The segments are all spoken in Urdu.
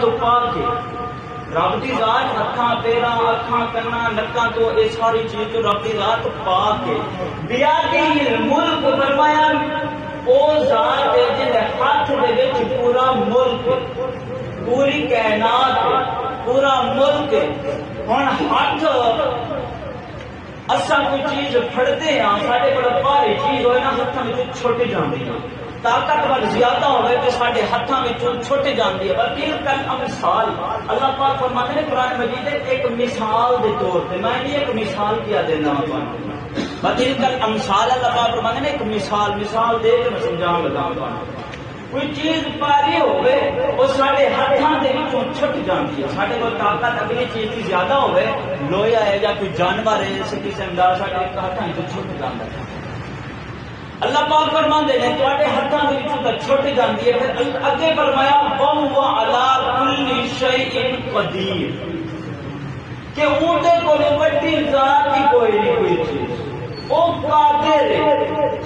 تو پا کے رب دی ذات ہتھاں پیراں اکھاں کناں نکاں تو اے ساری چیز تو رب دی ذات پا کے بیادی الملک فرمایا او ذات ہے جن ہاتھ دے وچ پورا ملک پوری کائنات پورا ملک ہن ہاتھ اساں کوئی چیز پھڑتے ہیں ساڈے کول بھاری چیز ہوئے نا ہاتھاں وچ چھٹ جاندی ہے طاقتور زیادہ ہوئے تو سارے ہاتھوں میں چھٹ جاتی ہے بلکہ کل مثال اللہ پاک فرماتے ہیں قرآن مجید ایک مثال کے طور پہ میں نہیں ایک مثال کیا دینا بلکہ کل امثال اللہ پاک فرماتے ہیں ایک مثال دے کے میں سمجھا لگا کوئی چیز پاری ہوئے وہ سارے ہاتھوں کے چھٹ جاتی ہے سارے کو طاقت اگلی چیز کی زیادہ ہوئے لوہا ہے یا کوئی جانور ہے سیدھی سمجھا سارے ہاتھوں سے چھٹ جاتا ہے اللہ پاک فرماندے نے تواڈے ہتھاں دے وچوں تے چھٹ جاندی ہے پھر اگے فرمایا وَهُوَ عَلَىٰ كُلِّ شَيْءٍ قَدِيرٌ کہ اونتے کول وڈی ذات کی کوئی نہیں کوئی چیز او قادر ہے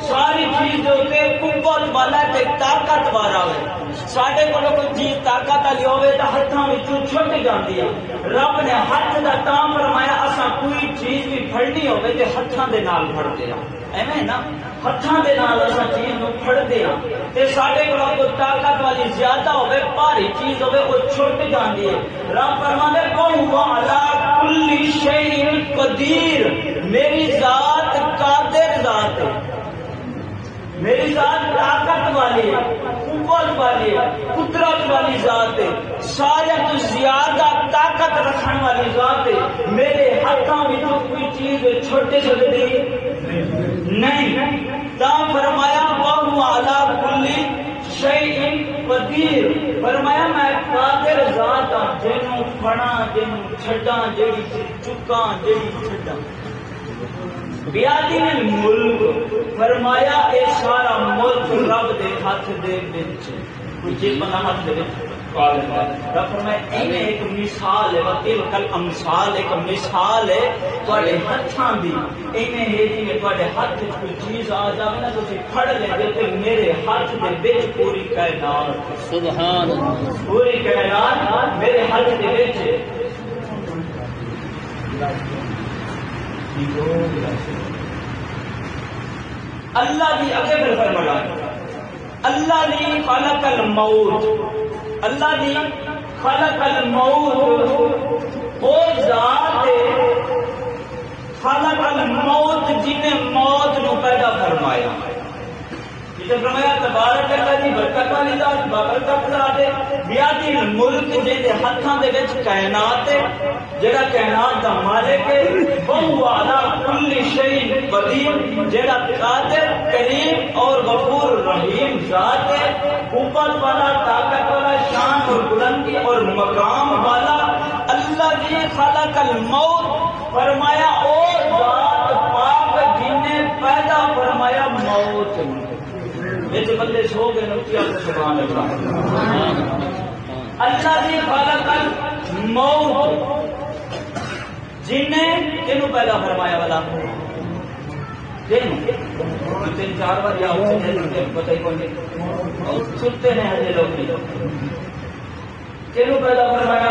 ساری چیز دے اوتے قوت والا تے طاقت والا ہے ساڈے کول کوئی چیز طاقت والی ہوے تے ہتھاں وچوں چھٹ جاندی ہے رب نے ہاتھ دا تاں فرمایا اساں کوئی چیز بھی پھڑنی ہوے تے ہتھاں دے نال پھڑدے ہاں ایویں نا ہاتھوں کے نال اصل چیز کو پھڑتے ہیں تے ساڈے کول کوئی طاقت والی زیادہ ہوے بھاری چیز ہوے وہ چھٹ جاندی ہے رب فرماندے وَهُوَ عَلَىٰ كُلِّ شَيْءٍ قَدِيرٌ میری ذات قادر ذات ہے میری ذات طاقت والی ہے قوت والی ہے قدرت والی ذات ہے سارے تو زیادہ طاقت رکھنے والی ذات ہے میرے ہاتھوں میں کوئی چیز چھوٹے سکتی نہیں تا فرمایا وَهُوَ عَلَىٰ كُلِّ شَيْءٍ قَدِيرٌ فرمایا میں قادر ذات ہاں جنوں پھڑاں جنوں چھڈاں جیڑی چکاں جیڑی چھڈاں بیادی الملک فرمایا اے سارا ملک رب دے ہاتھ دے وچ کوئی چیز بنا ہاتھ دے وچ رب فرمایا ایویں ایک مثال ہے وَتِلْكَ الْأَمْثَالُ ایک مثال ہے تواڈے ہتھاں دی ایویں ہے جویں تواڈے ہاتھ وچ کوئی چیز آ جاوے نا تسی پھڑ لے تے میرے ہاتھ دے وچ پوری کائنات سبحان اللہ پوری کائنات میرے ہاتھ دے وچ اللہ دی اگے پھر فرمایا اللہ دی خلق الموت اللہ دی خلق الموت او ذات خلق الموت جن نے موت نو پیدا فرمایا جسے فرمایا تبارک اللہ دی برکت والی ذات بابرکت ذات ہے بیادی الملک جے دے ہتھاں دے وچ کائنات ہے جڑا کائنات دا مالک ہے وَهُوَ عَلَىٰ كُلِّ شَيْءٍ قَدِيرٌ جڑا قادر کریم اور غفور رحیم ذات ہے قوت والا طاقت والا شان اور بلندی اور مقام والا اللہ نے خلق الموت فرمایا او ذات پاک جن نے پیدا فرمایا موت میرے بندے سو گئے نوچیا سبحان اللہ اللہ نے خلق الموت جن نے کنوں پیدا فرمایا والا تین چار بار یا پتہ ہی کون سنتے ہیں ہجے لوگ کنوں پیدا فرمایا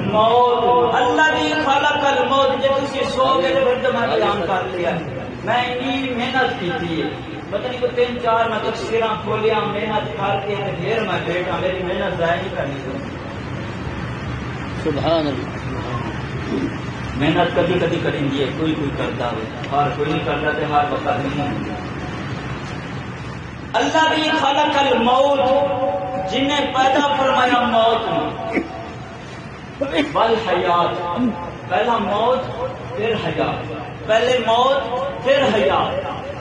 موت اللہ نے خلق الموت جب تسی سو گئے تو میں بیان کر لیا میں اتنی محنت کی تھی پتہ نہیں کو تین چار میں تفسیراں کھولیا محنت کر کے پھر میں بیٹھا میری محنت ضائع نہیں کرنی سبحان اللہ محنت کبھی کبھی کریں گے کوئی کرتا ہے ہر کوئی نہیں کرتا تو ہر وقت نہیں اللہ بھی خلق الموت جن نے پیدا فرمایا موت والحیات پہلا موت پھر حیات پہلے موت پھر حیات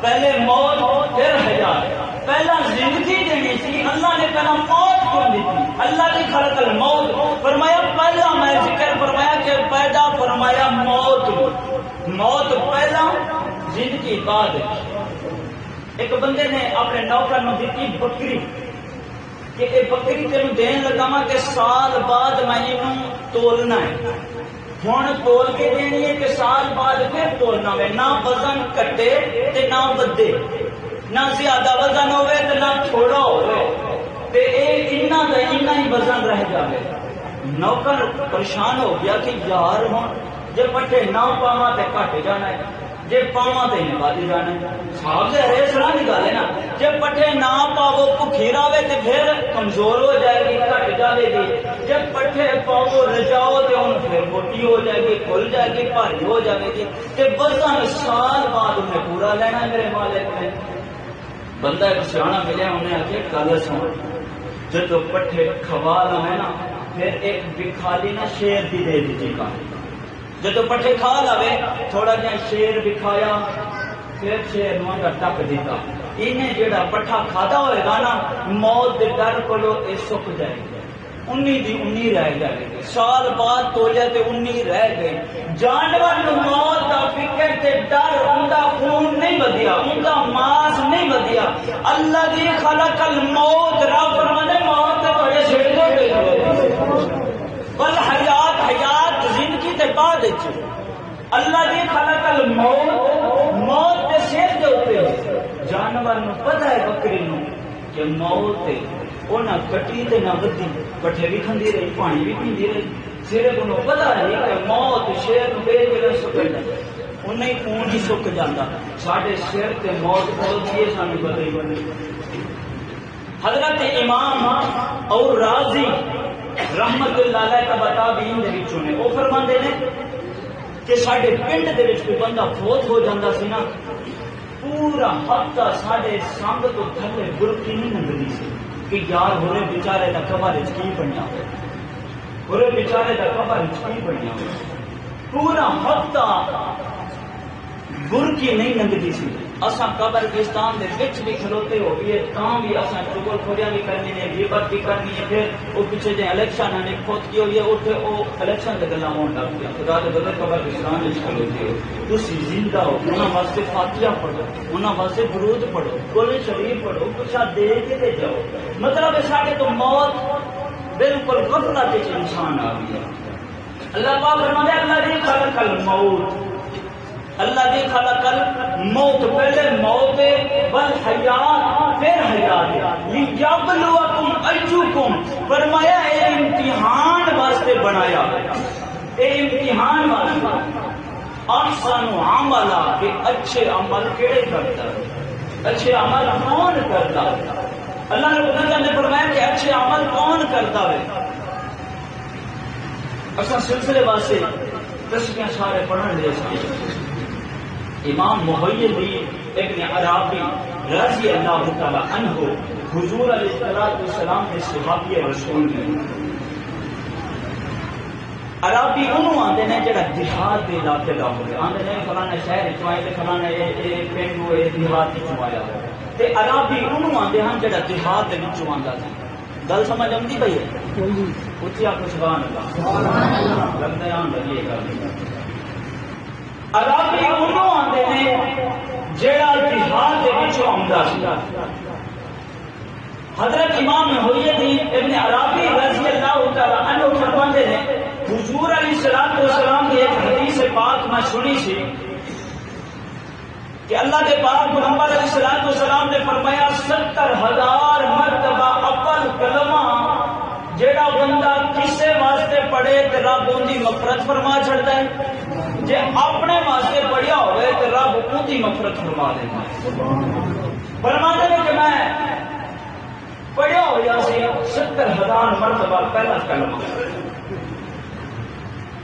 پہلے موت پھر حیات پہلا زندگی دینی تھی اللہ نے پہلا موت کو دی تھی اللہ نے خلق الموت فرمایا پہلا میں ذکر فرمایا کہ پیدا فرمایا موت پہلا زندگی بعد ایک بندے نے اپنے نوکر نو دیتی بکری کہ یہ بکری تین دین لگا کہ سال بعد میں تولنا ہے ہوں تول کے دینی ہے کہ سال بعد پھر تولنا ہے نہ وزن کٹے نہ بدے نہ زیادہ وزن ہوئے تو نہ تھوڑا ہوئے تے اے انہاں دا انہاں ہی وزن رہ جائے نوکر پریشان ہو گیا کہ یار ہوں جی پٹھے نہ پاوا تو کٹ جانا ہے جی پاوا تو نکال جانا ہے صاحب سے ہرے سرا نکالے نا جی پٹھے نہ پاو بھوکھی رہے تو پھر کمزور ہو جائے گی کٹ جائے گی جب پٹھے پاو رجاؤ تو ہوں پھر موٹی ہو جائے گی کھل جائے گی بھاری ہو جائے گی کہ وزن سال بعد انہیں پورا لینا میرے مالک نے بندہ ایک سیاح ملے انہیں آ کے گل سن جب پٹھے کھوا لے نا پھر ایک بکھالی نا شیر کی دے دیجیے گا جب پٹھے کھا لے تھوڑا جہا شیر بکھایا پھر شیر نو ٹک دیتا انہیں جڑا پٹھا کھادا ہوئے گا نا موت دے ڈر کو یہ سک جائے گی انی دی انی رہ جائے گی سال بعد تولیا تے انی رہ گئی جانور نو موت دا فکر تے ڈر ان دا خون نہیں بدیا ان دا ماس نہیں بدیا اللہ دی خلق الموت رب فرمانے موت تے بڑے سر دے بل حیات حیات زندگی تے بعد اللہ دی خلق الموت موت تے سر دے اوپر جانور نو پتہ ہے بکری نو کہ موت ہے وہ نہ کٹی تے نہ بدی پٹھے بھی کھندی رہی پانی بھی پیندی رہی سرے کو پتہ نہیں کہ موت شیر نو بے کے سک جائے انہیں خون ہی سک جاتا ساڈے سر تے موت پہنچی ہے سانو بدل بنی حضرت امام اور راضی رحمت اللہ علیہ کا تابعین دے وچوں نے وہ فرماندے نے کہ ساڈے پنڈ دے وچ کوئی بندہ فوت ہو جاندا سی نا پورا ہفتہ ساڈے سنگ تو تھلے برکی نہیں لنگدی سی کہ یار ہورے بیچارے دا قبر وچ کی بنیا ہوئے ہورے بیچارے دا قبر وچ کی بنیا ہوئے پورا ہفتہ برکی نہیں لنگدی سی اساں قبرستان دے وچ بھی کھلوتے ہو گئے تاں بھی اساں چگل کھوڑیاں بھی کرنی ہے غیبت بھی کرنی ہے پھر او پیچھے جے الیکشن نے کھوت کی ہوئی ہے اوتھے او الیکشن دے گلاں ہون لگ گیا خدا دے بدل قبرستان وچ کھلوتے ہو تسی زندہ ہو انہاں واسطے فاتحہ پڑھو انہاں واسطے درود پڑھو قرآن شریف پڑھو کچھ دے کے تے جاؤ مطلب ہے ساڈے تو موت بالکل غفلت وچ انسان آ گیا اللہ پاک فرماتے ہیں اللہ دی خلق الموت اللہ دی خلق الموت پہلے موت بل حیات پھر حیات لیبلوکم ایکم فرمایا اے امتحان واسطے بنایا اے امتحان واسطے احسن عملا کہ اچھے عمل کیڑے کرتا ہے اچھے عمل کون کرتا ہے اللہ رب نے فرمایا کہ اچھے عمل کون کرتا ہے اصل سلسلے واسطے تسبیحاں سارے پڑھن دے سامنے امام محی الدین ابن عرابی رضی اللہ تعالی عنہ حضور علیہ السلام کے صحابی رسول نے عرابی انہوں آتے ہیں جڑا جہاد کے علاقے کا ہو گیا آتے ہیں فلانا شہر چوائے تے فلانا پنڈ ہوئے دیہات چوایا ہوا تے عرابی انہوں آتے ہیں جڑا جہاد کے وچوں آندا سی گل سمجھ آتی پئی ہے اچھی آپ سبحان اللہ لگتا ہے آن یہ گل عربی انہوں آتے ہیں جیڑا جہاد دے وچوں آندا سی حضرت امام محی الدین ابن عرابی رضی اللہ تعالی عنہ فرماتے ہیں حضور علیہ السلام کی ایک حدیث پاک میں سنی سی کہ اللہ کے پاک پیغمبر علیہ السلام نے فرمایا 70,000 مرتبہ اول کلمہ جیڑا بندہ کسے واسطے پڑھے تو رب ان کی مغفرت فرما چھڑتا ہے جے اپنے واسطے پڑھیا ہوئے تو رب ان کی مغفرت فرما دیتا ہے فرماتے ہیں کہ میں پڑھیا ہوا سی 70,000 مرتبہ پہلا کلمہ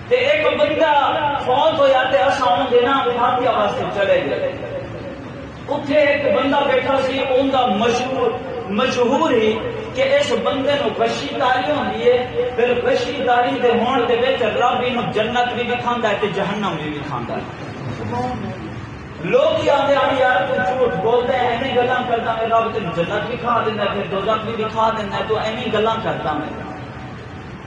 تے ایک بندہ فوت ہوا تے اساں اون دینا فاتحہ واسطے چلے گئے اتھے ایک بندہ بیٹھا سی اون دا مشہور ہی کہ اس بندے نو غشی داری ہوندی ہے پھر غشی داری دے ہون دے وچ رب اینو جنت بھی دکھاندا ہے تے جہنم بھی دکھاندا ہے لوگ آتے ہیں یار تو جھوٹ بولتے ہیں ایویں گلاں کردا ہے رب تینوں جنت بھی دکھا دیندا ہے پھر دوزخ بھی دکھا دیندا ہے تو ایویں گلاں کردا میں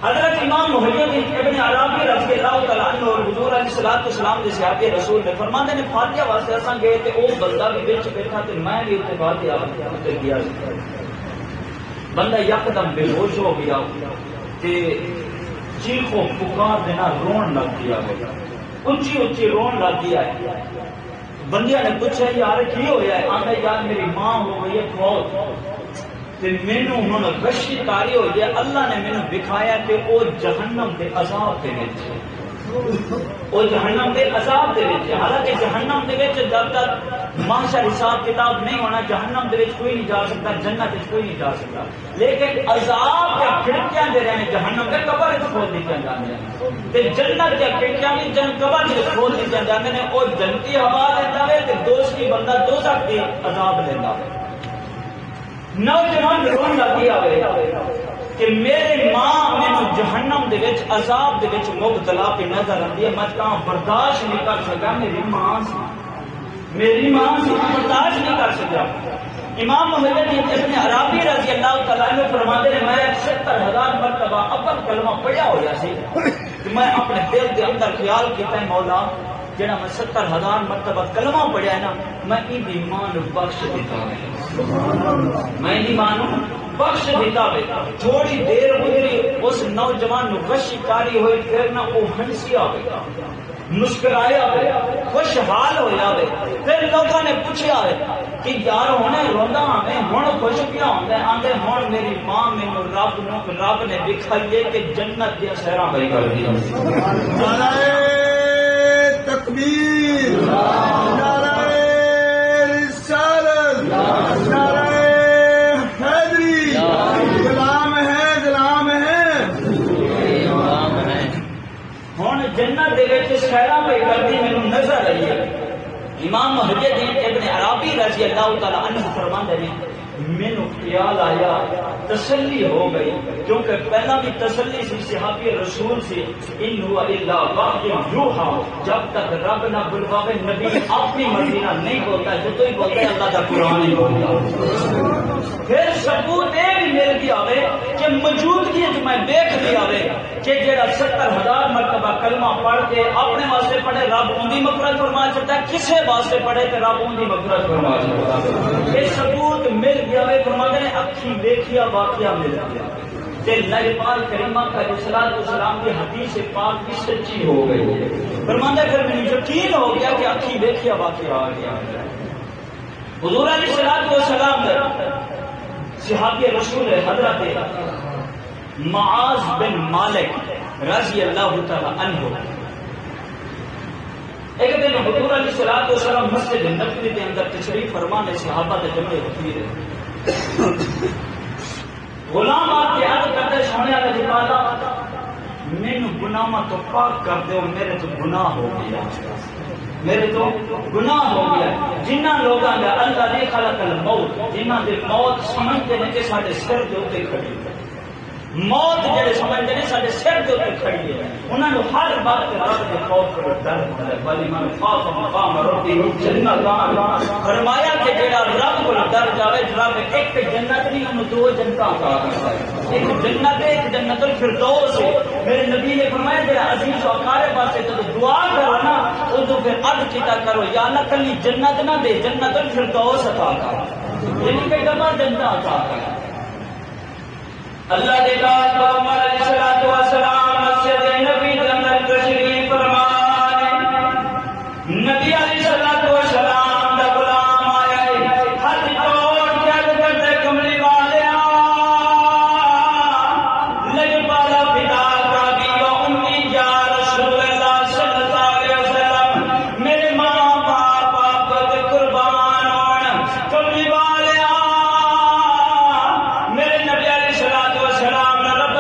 حضرت امام محی الدین ابن عرابی رضی اللہ تعالی عنہ اور حضور علیہ السلام کے صحابی رسول نے فرماتے ہیں فاتحہ واسطے اساں گئے تے او بندہ بھی وچ بیٹھا تے میں بھی اتنے فاتحہ تے گیا بندہ یکدم بے ہوش ہو گیا تے چیخ و پکار دینا رون لگ گیا اونچی اونچی رون لگ گیا بندیا نے پوچھا یار کی ہویا ہے آندا یار میری ماں ہو گئی ہے فوت مینو ہوں غشی کاری ہوئی ہے، اللہ نے مینو دکھایا کہ وہ جہنم کے عذاب کے وہ جہنم کے عذاب دے وچ، حالانکہ جہنم دے وچ جب تک محشر حساب کتاب نہیں ہونا جہنم دے وچ کوئی نہیں جا سکتا، جنت وچ کوئی نہیں جا سکتا، لیکن عذاب کے کھڑکیاں دے رہے ہیں جہنم کے قبر وچ کھول دیتے جاندے ہیں تے جنت کے کھڑکیاں بھی قبر وچ کھول دیتے جاندے ہیں، او جنتی ہوا دیندا ہے تے دوزخی بندہ دوزخ دی عذاب لیندا ہے۔ نوجوان رون لگی آوے کہ میرے ماں مینو جہنم دے وچ عذاب دے وچ مبتلا پہ نظر آتی ہے، میں کہاں برداشت نہیں کر سکا، میری ماں سی برداشت نہیں کر سکا۔ امام محمد ابن عربی رضی اللہ تعالیٰ عنہ فرماتے ہیں میں 70,000 مرتبہ اول کلمہ پڑھیا ہوا سی کہ میں اپنے دل کے اندر خیال کیتا ہے مولا جڑا میں 70,000 مرتبہ کلمہ پڑھیا ہے نا میں ان ایمان بخش دیتا ہوں، میں ان ایمان بخش دیتا ہے۔ تھوڑی دیر گزری اس نوجوان نو غشی کاری ہوئی، پھر نہ وہ ہنسی آئے مسکرایا ہوئے خوشحال ہویا ہوئے، پھر لوگوں نے پوچھا ہے کہ یار ہونے روندا ہمیں ہن خوش کیا ہوندا ہے، آندے ہن میری ماں مینوں رب نے دکھائیے کہ جنت دی سیراں بھائی کر دی۔ تکبیر، نعرہ رسالت، نعرہ حیدری، غلام ہے غلام ہے ہن جنت دے وچ سیراں پہ کرਦੀ مینوں نظر آئی ہے۔ امام محی الدین ابن عربی رضی اللہ تعالی عنہ فرماتے ہیں مینوں خیال آیا تسلی ہو گئی، کیونکہ پہلا بھی تسلی سی صحابی رسول سے ان هو الا وحی یوحی، جب تک رب نہ بلواوے نبی اپنی مرضی نہ نہیں بولتا، جو تو ہی بولتا ہے اللہ کا قرآن ہی بولتا۔ پھر ثبوت یہ بھی مل گیا ہوئے کہ موجودگی جو میں دیکھ لیا ہوئے کہ جڑا 70,000 مرتبہ کلمہ پڑھ کے اپنے واسطے پڑھے رب ان کی مغفرت فرما سکتا ہے، کسے واسطے پڑھے تو رب ان کی مغفرت فرما سکتا ہے۔ یہ ثبوت مل گیا ہوئے، فرماتے ہیں اکھی دیکھیا واقعہ مل گیا کہ لجپال کریمہ کا صلاۃ والسلام کی حدیث پاک بھی سچی ہو گئی۔ فرماتے ہیں پھر مجھے یقین ہو گیا کہ اکھی دیکھیا واقعہ آ گیا۔ حضور علیہ الصلوۃ والسلام نے صحابی رسول حضرت معاذ بن مالک رضی اللہ تعالی عنہ ایک دن حضور علیہ الصلوۃ والسلام مسجد نبوی کے اندر تشریف فرما نے صحابہ کے جمع ہوتی ہے، غلام آ کے عرض کرتے سونے والے جبالا مینو گناہ تو پاک کر دو، میرے تو گناہ ہو گیا، میرے تو گناہ ہو گیا۔ جنہ لوگوں کا اللہ نے خلق الموت، جنہ دے موت سمجھتے ہیں کہ سارے سر کے اوپر کھڑی ہے، موت جڑے سمجھتے ہیں سارے سر کے اوپر کھڑی ہے، انہوں نے ہر وقت رب کے خوف کا ڈر ہوتا ہے۔ بلی من خاف مقام ربی جنت، فرمایا کہ جڑا رب کو ڈر جاوے رب ایک جنت نہیں انہوں دو جنتاں عطا کرتا ہے، ایک جنت ہے ایک جنت الفردوس ہے۔ میرے نبی نے فرمایا جڑا عزیز و اقارب واسطے جب دعا کرو نا تو پھر عرض کیتا کرو یا اللہ کلی جنت نہ دے، جنت الفردوس عطا کر، یعنی کہ ڈبل جنت عطا کر۔ اللہ دے پیغمبر علیہ الصلوۃ والسلام مسجد نبی کے اندر تشریف فرما، نبی علیہ الصلوۃ والسلام دا غلام آیا ہے، ہاتھ جوڑ کے عرض کرتے کملی والیا لجپالا پتا کا بھی و امی یا رسول اللہ صلی اللہ علیہ وسلم، میرے ماں باپ آپ کے قربان ہون، کملی والیا میرے نبی علیہ الصلوۃ والسلام نے رب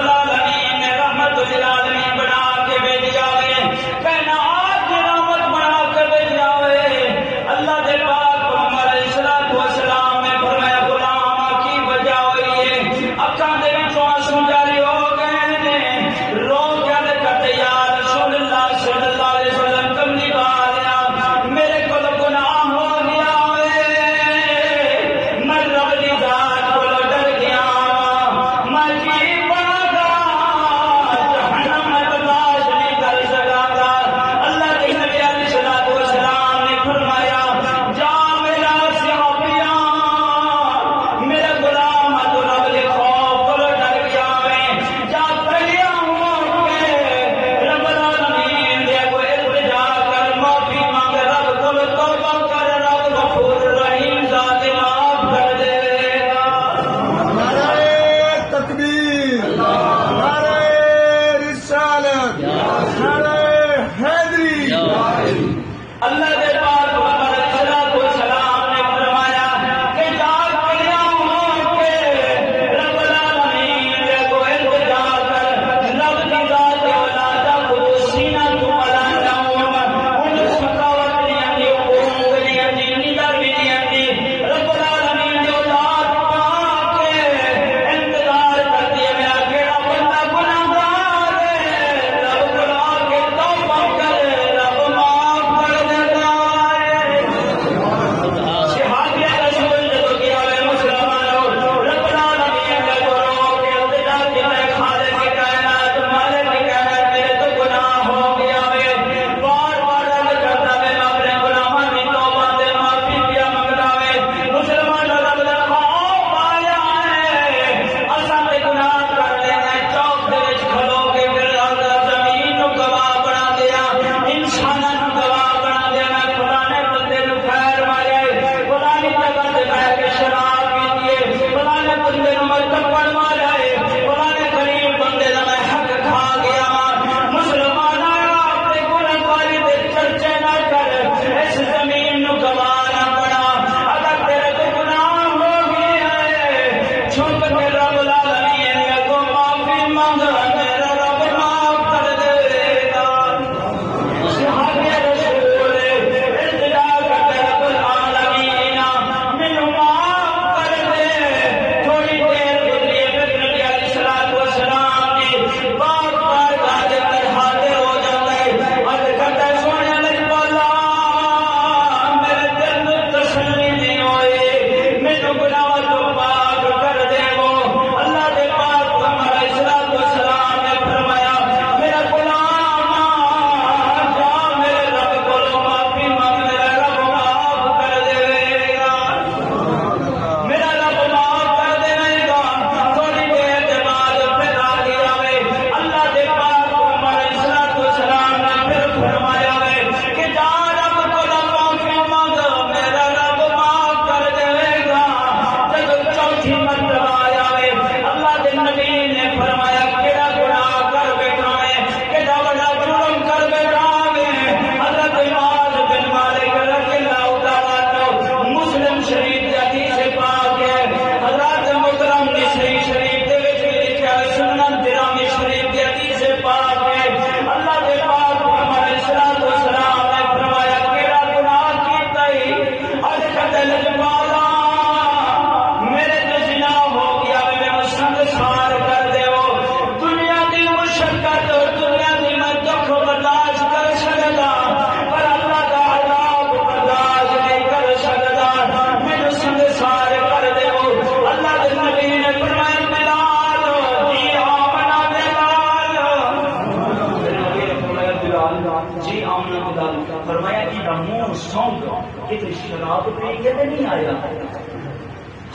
سونگ کتنی شراب پی کے نہیں آیا.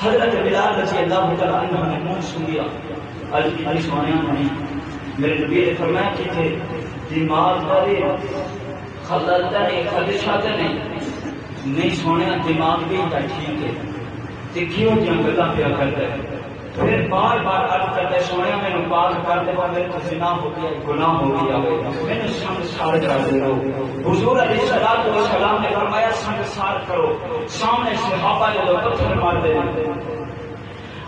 حضرت بلال رضی اللہ تعالیٰ عنہ نے منہ سنیا علی کی سوانیاں نہیں. میرے نبی نے فرمایا کہ تھے دماغ دارے خلل دارے خدشہ دارے نہیں سونے دماغ بھی تا ٹھیک ہے تے کیوں جنگلا پیا کرتا ہے. پھر بار بار عرض کرتا ہے سونے میں نے پاک کر دے میرے تو زنا ہو گیا گناہ ہو گیا میں نے سنگسار کر دے رہو. حضور علیہ الصلوۃ والسلام نے فرمایا سنگسار کرو. سامنے صحابہ جو پتھر مار دے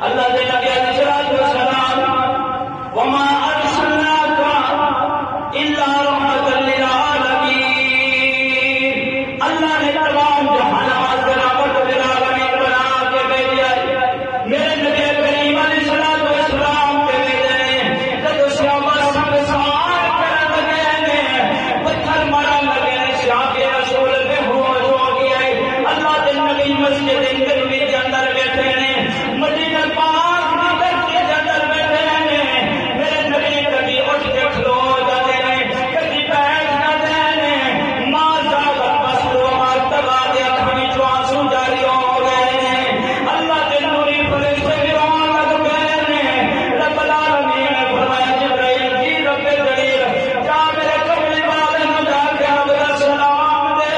اللہ دے نبی علیہ الصلوۃ والسلام وما ارسلناک الا رحمۃ للعالمین. اللہ نے تمام جہانات کا رحمت للعالمین بنا کے بھیجا ہے. میرے نبی کریم علیہ الصلوۃ والسلام کے بھیجے جب صحابہ سنگسار کرنے لگے پتھر مارنے لگے صحابہ رسول بے ہوش ہو گئے. اللہ کے نبی مسجد نبوی کے اندر بیٹھے ہیں مدینہ پاک نگر کے اندر بیٹھے ہیں. میرے نبی کبھی اٹھ کے کھلو جاتے ہیں کبھی بیٹھ جاتے ہیں. ماں زیادہ بس لو ماں تبا دے اپنی جو آنسو جاری ہو گئے ہیں. اللہ کے نوری فرشتے بھی رونے لگ گئے ہیں. رب العالمین نے فرمایا جبرائیل کی رب جلیل جا میرے کملی والے نو جا کے اب سلام دے.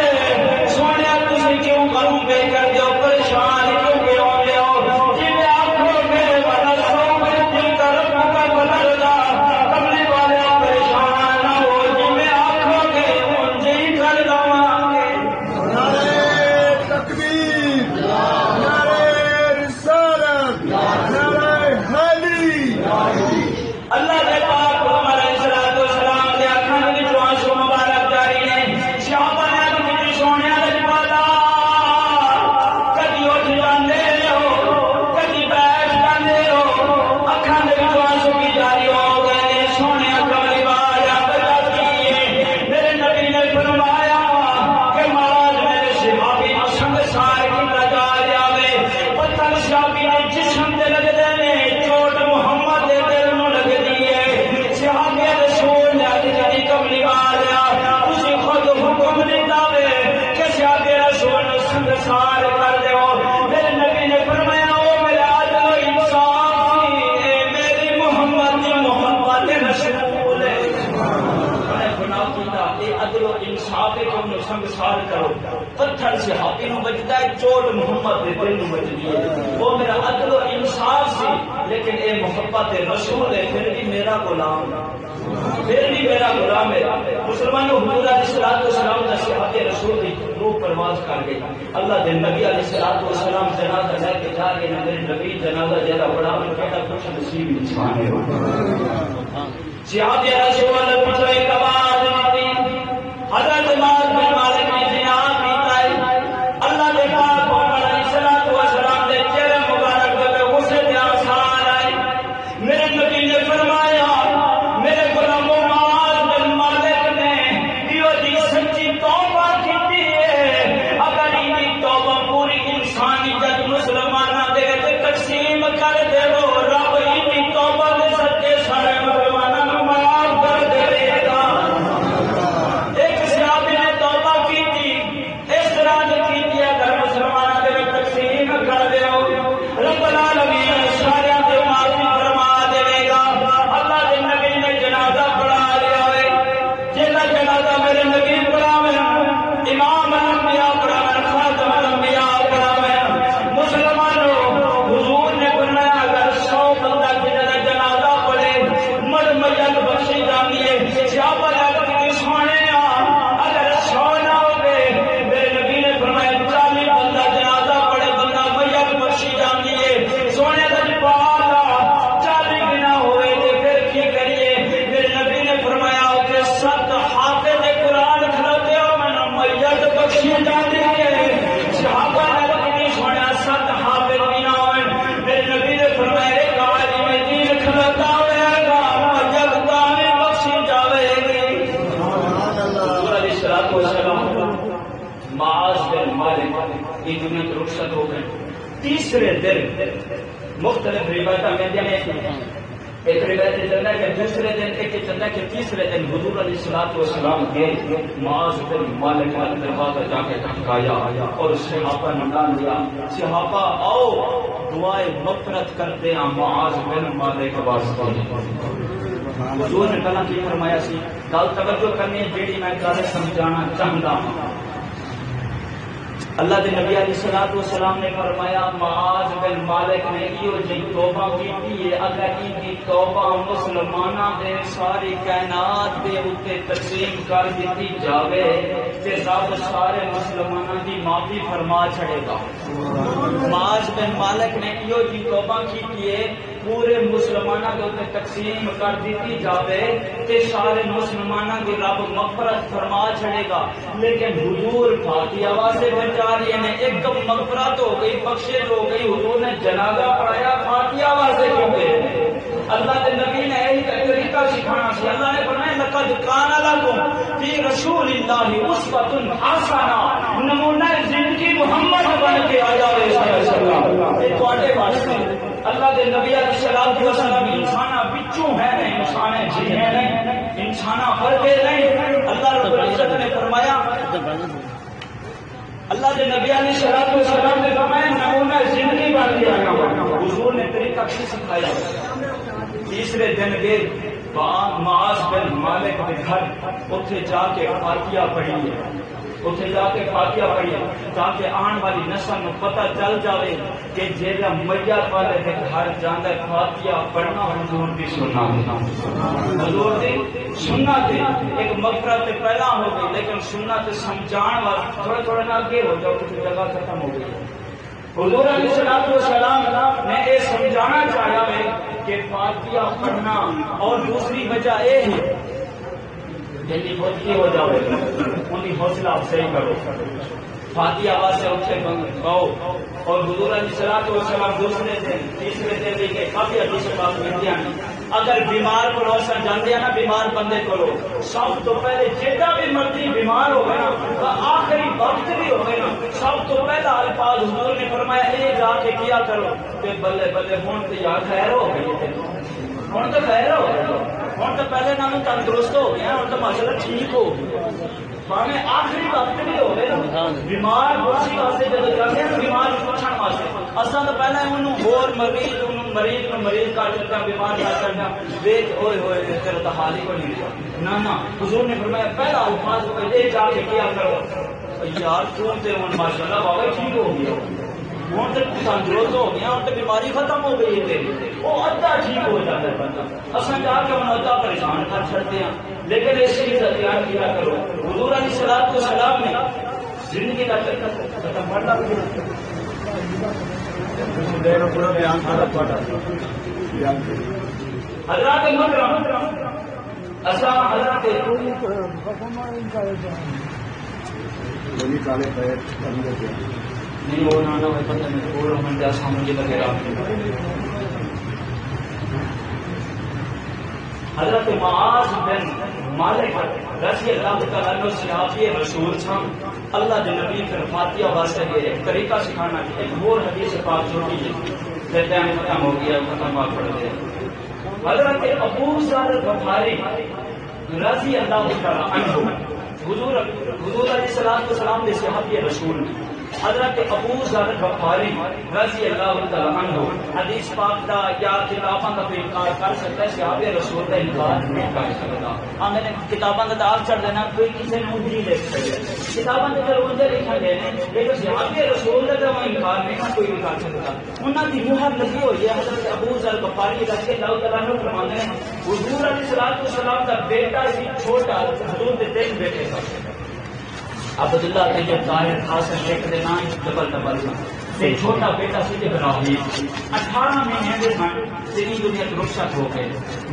سونے تسی کیوں غم بے کر دیو پریشان کیوں کہ ہو گئے ہو جی میں آپ کو میرے والا سو میں دل کا رب کا بدل دا کملی والے پریشان نہ ہو جی میں آپ کو کہ ان جی کر دوں گے. نعرہ تکبیر نعرہ رسالت نعرہ حیدری. اللہ کے پاک محمد علیہ الصلوۃ والسلام دے اکھاں وچ آنسو مبارک جاری نے. صحابہ نے کتنی سونیا لجپالا کدی اٹھ جاندے ہو کدی بیٹھ جاندے ہو اکھاں دے وچ آنسو بھی جاری ہو گئے نے. سونیا کملی والا بتا کیے میرے نبی نے فرمایا کہ مہاراج میرے صحابی نو سنگسار کیتا جا جاوے. پتھر صحابی نے جسم تے لگدے نے چوٹ محمد دے دل نو لگدی ہے. صحابی رسول نے اجازت کملی والا تسی خود حکم دیتا وے کہ صحابی رسول نو سنگسار کر دیو. میرے نبی نے فرمایا او میرا عدل و انصاف اے میری محمد دی محبت رسول ہے. میں گناہ کیتا اے عدل و انصاف ہے کہ انہوں سنگسار کرو. پتھر صحابی نو بجدا ہے چوٹ محمد دے دل نو بجدی ہے. وہ میرا عدل و انصاف سی لیکن اے محبت رسول ہے پھر بھی میرا غلام پھر بھی میرا غلام ہے. مسلمانوں حضور علیہ الصلوۃ والسلام دا صحابہ رسول دی روح پرواز کر گئی. اللہ دے نبی علیہ الصلوۃ والسلام جنازہ لے کے جا کے میرے نبی جنازہ جڑا بڑا من کہتا کچھ نصیب انسان ہے. صحابہ رسول نے پوچھا ایک آواز دی حضرت معاذ بن مالک نے جناب پیتا ہے. اللہ دے پاک محمد علیہ الصلوۃ والسلام دے چہرے مبارک پہ غصے دے آثار آئے. میرے نبی نے فرمایا میرے غلاموں معاذ بن مالک نے یہ دی سچی توبہ کی ہے. اگر یہ توبہ پوری انسانیت مسلمانوں دے تقسیم کر دے وہ رب یہ توبہ دے سچے سارے مسلمانوں کو معاف کر دے گا. ایک صحابی نے توبہ کی تھی اس طرح کی تھی اگر مسلمانوں دے تقسیم کر دے رب العالمین سارے دے معافی فرما دے گا. اللہ کے نبی نے جنازہ پڑھا لیا ہے. جنہ جنازہ میرے نبی پڑھاوے امام الانبیاء پڑھاوے خاتم الانبیاء پڑھاوے. مسلمانوں حضور نے فرمایا اگر 100 بندہ جنہ جنازہ پڑھے مر میت بخشی جاتی ہے. صحابہ نے سونے اگر 100 نہ ہوگے میرے نبی نے فرمایا 40 بندہ جنازہ پڑھے بندہ میت بخشی جاتی ہے. سونے لجپالا 40 بھی نہ ہوئے تو پھر کی کریے. میرے نبی نے فرمایا کہ 7 حافظ قرآن کھلوتے ہو میں میت بخشی جاتی ہے. صحابہ نے سونے 7 حافظ بھی نہ ہوئے. میرے نبی نے فرمایا ایک عالم دین کھلوتا ہوئے گا میت تانے بخشی جاوے گی. حضور علیہ الصلوۃ والسلام معاذ بن مالک یہ دنیا سے رخصت ہو گئے. تیسرے دن مختلف روایتیں میں ایک روایت چلنا کہ دوسرے دن ایک چند لگتا ہے کہ تیسرے دن حضور علیہ الصلوۃ والسلام گئے معاذ بن مالک کا دروازہ جا کے ٹھکایا اور صحابہ نے نام لیا، صحابہ آؤ دعائے مغفرت کرتے ہیں معاذ بن مالک واسطے۔ حضور نے پہلا کی فرمایا سی گل توجہ کرنی ہے جیڑی میں گل سمجھانا چاہتا ہوں۔ اللہ کے نبی علیہ الصلوۃ والسلام نے فرمایا معاذ بن مالک نے یہ جی توبہ کی ہے، اگر ان کی توبہ مسلمانوں دے ساری کائنات دے اوتے تقسیم کر دیتی جاوے تے رب سارے مسلمانوں کی معافی فرما چھڑے گا۔ معاذ بن مالک نے یہ جی توبہ کی ہے پورے مسلمانوں کے اوپر تقسیم کر دیتی جاوے تے سارے مسلمانوں کی رب مغفرت فرما چھڑے گا، لیکن حضور فاتحہ واسطے بچا رہی نے ایک دم مغفرت ہو گئی، بخشش ہو گئی، حضور نے جنازہ پڑھایا فاتحہ واسطے کیونکہ اللہ کے نبی نے یہی طریقہ سکھانا سی۔ اللہ نے فرمایا لقد کان لکم فی رسول اللہ اسوۃ حسنہ، نمونہ زندگی محمد بن کے آیا یہ تواڈے واسطے۔ اللہ کے نبی علیہ الصلوۃ والسلام انساناں وچوں ہے نہیں، انسانے جی ہے نہیں، انساناں فرقے نہیں۔ اللہ رب العزت نے فرمایا، اللہ کے نبی علیہ الصلوۃ والسلام نے فرمایا نمونہ زندگی بن کے آیا ہوں۔ حضور نے طریقہ کی سکھایا۔ تیسرے دن گئے معاذ بن مالک کے گھر، اتنے جا کے فاتحہ پڑھی ہے، اتنے جا کے فاتحہ پڑھی تاکہ آن والی نسل کو پتہ چل جائے کہ جیسا میت والے کے گھر جانا فاتحہ پڑھنا حضور کی سنت، حضور کی سنت ایک مغفرت پہلا ہو گئی، لیکن سنت سمجھان والا تھوڑا تھوڑا نہ آگے ہو جاؤ، کچھ جگہ ختم ہو گئی۔ حضور علیہ الصلوۃ والسلام نے یہ سمجھانا چاہا ہے کہ فاتحہ پڑھنا، اور دوسری وجہ یہ ہے جلدی بہت ہو جاؤ ان کی حوصلہ افزائی کرو، فاتحہ واسطے اٹھے گاؤ۔ اور حضور علیہ الصلوۃ والسلام دوسرے دن تیسرے دن لے کے کافی حدیث پاک ملتی ہیں، اگر بیمار کو روشن جانے نا بیمار بندے کو سب تو پہلے جتنا بھی مرضی بیمار ہو گئے نا، آخری وقت بھی ہو گئے نا، سب تو پہلا الفاظ حضور نے فرمایا یہ جا کے کیا کرو کہ بلے بلے ہوں تو یار خیر ہو گئی، ہوں تو خیر ہو گئی، ہوں تو پہلے نام تندرست ہو گیا، ہوں تو ماشاءاللہ ٹھیک ہو گیا۔ ہمیں آخری وقت بھی ہو گئے نا بیمار اسی واسطے جب جاتے ہیں بیمار پوچھنے واسطے، اصل تو پہلے انہوں اور مریض کو مریض کر دیتا، بیمار کر کرنا ویچ ہوئے ہوئے تیرا تو حال ہی کو نہیں نہ حضور نے فرمایا پہلا الفاظ پہلے جا کے کیا کرو یار کیوں تے ہوں ماشاء اللہ بابا ٹھیک ہو گیا، ہوں تو تندرست ہو گیا، ہوں تو بیماری ختم ہو گئی ہے، وہ ادھا ٹھیک ہو جاتا ہے بندہ، اصل جا کے ہوں ادھا پریشان کر چھڑتے ہیں، لیکن ایسے ہی اختیار کیا کرو۔ حضور علیہ الصلوۃ والسلام نے زندگی کا ختم پڑھنا حضرات محترم اصل حضرات نہیں وہ نہ ہوئے پتہ نہیں پورا من جیسا مجھے لگے گا۔ حضرت معاذ بن مالک رضی اللہ تعالیٰ عنہ صحابی رسول چھن، اللہ کے نبی پھر فاتحہ واسطے گئے، ایک طریقہ سکھانا کہ ایک اور حدیث پاک چھوٹی جی پھر ٹائم ختم ہو گیا، ختم بات پڑھ گئے۔ حضرت ابو ذر غفاری رضی اللہ تعالیٰ عنہ حضور علیہ الصلوۃ والسلام کے صحابی رسول، حضرت ابو ذر غفاری رضی اللہ تعالیٰ عنہ حدیث پاک کا یا کتابوں کا بھی انکار کر سکتا ہے، صحابہ رسول کا انکار نہیں کر سکتا۔ ہم نے کتابوں کا داغ چڑھ دینا، کوئی کسی نے نہیں لکھ سکے، کتابوں کے ضرور لکھا گئے ہیں، لیکن صحابہ رسول کا وہ انکار نہیں کوئی بھی کر سکتا۔ انہوں کی مہر لگی ہوئی ہے، حضرت ابو ذر غفاری رضی اللہ تعالیٰ عنہ فرماتے ہیں حضور علیہ الصلوۃ والسلام کا بیٹا سی چھوٹا، حضور کے تین بیٹے تھے، عبداللہ طیب طاہر حسن ایک دے نام ڈبل تے چھوٹا بیٹا سی ابراہیم 18 مہینے دے سن تے دنیا تو رخصت ہو گئے،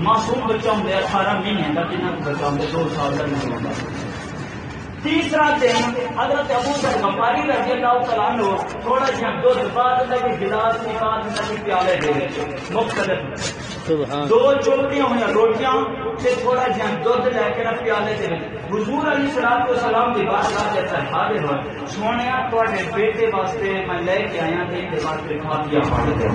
معصوم بچہ ہوں 18 مہینے کا، جنہاں کو بچہ ہوں 2 سال کا نہیں ہوتا۔ تیسرا دن حضرت ابو ذر غفاری رضی اللہ تعالیٰ عنہ تھوڑا جہاں دودھ بعد لگے گلاس کی بعد لگے پیالے دے مختلف 2 چوکیاں ہوئی روٹیاں تے تھوڑا جہاں دودھ لے کے نہ پیالے دے حضور علیہ الصلوۃ والسلام دی بات لا جاتا ہے حاضر ہو سونیا تواڈے بیٹے واسطے میں لے کے آیا تے دے واسطے فاتحہ پڑھ دے۔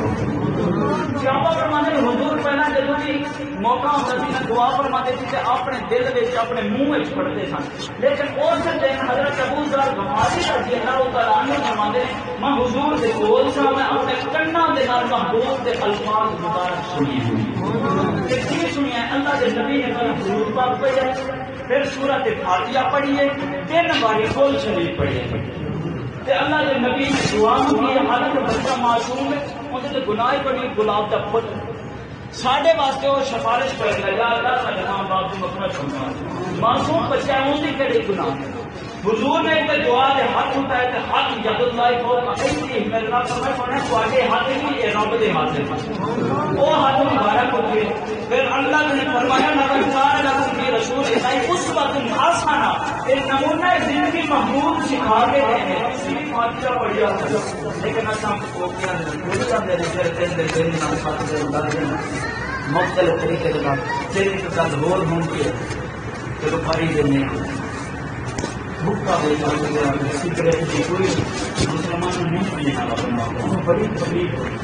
صحابہ فرماتے ہیں حضور پہلا جدوں بھی موقع ہوتا سی نہ دعا فرماتے تھے اپنے دل وچ اپنے منہ وچ پڑھتے سن، لیکن اس دن حضرت ابو ذر غفاری رضی اللہ تعالیٰ عنہ فرماتے ہیں میں حضور دے کول سا، میں اپنے کناں دے نال محبوب دے الفاظ مبارک سنیے کہ کی سنیا اللہ دے نبی نے حضور پاک پڑھیا، پھر سورۃ فاتحہ پڑھیے، 3 باری کل شریف پڑھیے تے اللہ کے نبی نے دعا کی حالت بچہ معصوم ہے انہیں تو گناہ پڑی گلاب کا پھل ساڈے واسطے وہ سفارش کر گیا یا اللہ ساڈے ماں باپ کی مغفرت فرما، معصوم بچہ ہے ان کی کہڑی گناہ حضور نے تے دعا دے ہاتھ اٹھا ہے تے ہاتھ ید اللہ فوق ایدی میرے رب نے فرمایا تواڈے ہاتھ نہیں اے رب دے ہاتھ ہے، وہ ہاتھ مبارک اٹھے پھر اللہ نے فرمایا لقد کان لکم فی رسول اللہ اسوۃ حسنہ، ایک نمونہ زندگی محمود سکھا کے گئے ہیں اسی فاتحہ پڑھیا لیکن اساں کو کیا بھول جاندے ہیں دل نال ساتھ دے مختلف طریقے کے نال پھر ایک گل ہور ہوندی ہے کہ بخاری دے میں بھوکا ہو جاتا ہے سگریٹ کی کوئی مسلمان نہیں پینا والا بڑی تکلیف ہوئی،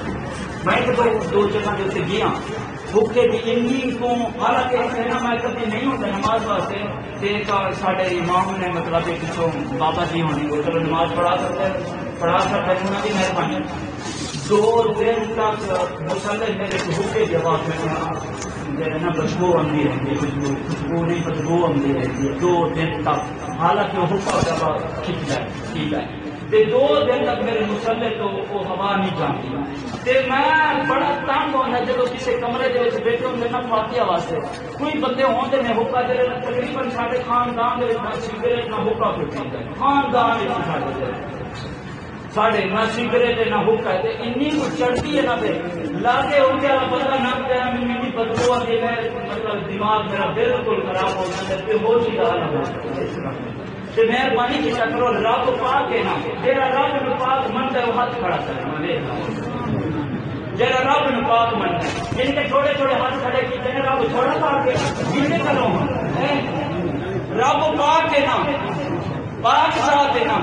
میں تو 2 جگہ جیسے گیا بھوکے کی انی کو حالانکہ کہنا میں کبھی نہیں ہوتا نماز واسطے دیکھا سارے امام نے مطلب پچھوں بابا جی ہونے کو چلو نماز پڑھا سکتے انہوں کی مہربانی 2 دن تک مسلح میرے بھوکے کے بعد میں خوشبو آتی رہتی ہے، خوشبو نہیں بدبو آتی رہتی ہے 2 دن تک، حالانکہ وہ حکا کھینچ ہے 2 دن تک میرے مسلح تو وہ ہوا نہیں جانتی، میں بڑا تنگ ہونا جب کسی کمرے کے بیٹھے ہوں نا فاتحہ واسطے کوئی بندے ہوتے ہیں حکا دے تقریباً سارے خاندان نہ سگریٹ نہ حکا پھٹی خاندان ساڑھے نہ سگریٹ نہ حکا ہے انی کو چڑھتی ہے نہ پہ لاگے ہو گیا بندہ نہ پہ میری بدبو آتی ہے مطلب دماغ میرا بالکل خراب ہو جاتا ہے پھر ہو چیز حال ہو کہ مہربانی کی چکرو رب پاک ہے نا جیڑا رب نو پاک منتا ہے وہ ہاتھ کھڑا کرے جیڑا رب نو پاک منتا ہے جن کے چھوٹے چھوٹے ہاتھ کھڑے کیتے ہیں رب چھوڑا پاک ہے جن کرو رب پاک ہے نا پاک ذات ہے نا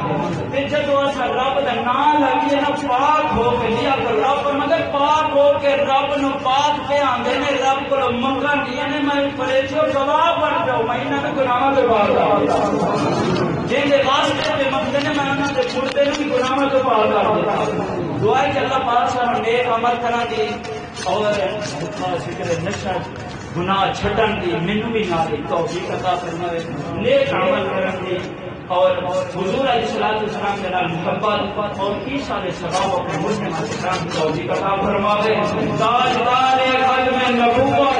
جب رب کا نام لگیے نا پاک ہو کے لیا کر رب مگر پاک ہو کے رب نو پاک پہ آدھے نے رب کو منگا دیا نے میں پریشو گواہ بن جاؤ میں انہوں نے گناہ کے بعد جن کے واسطے پہ منگتے نے میں انہوں نے چھوڑتے نے بھی گناہ کے بعد کر دیتا دعا ہے کہ اللہ پاک صاحب نیک عمل کرا دی اور فکر نشہ گناہ چھٹن دی مینوں بھی نال توفیق عطا فرمائے نیک عمل کرن دی اور حضور علیہ الصلوۃ والسلام کے نال محبت اور کی سارے ثواب اپنے مسلم اسلام کی توفیق عطا فرمائے تاجدار ختم نبوت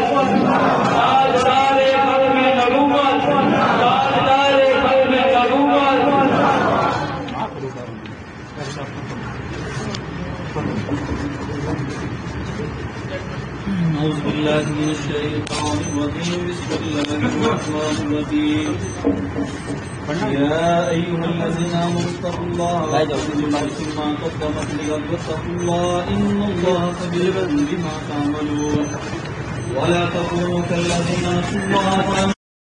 تاجدار ختم نبوت تاجدار ختم نبوت أعوذ بالله من الشيطان الرجيم بسم الله الرحمن الرحيم يا أيها الذين آمنوا اتقوا الله وكل نفس ما قدمت لغد واتقوا الله إن الله خبير بما تعملون ولا تكونوا كالذين نسوا الله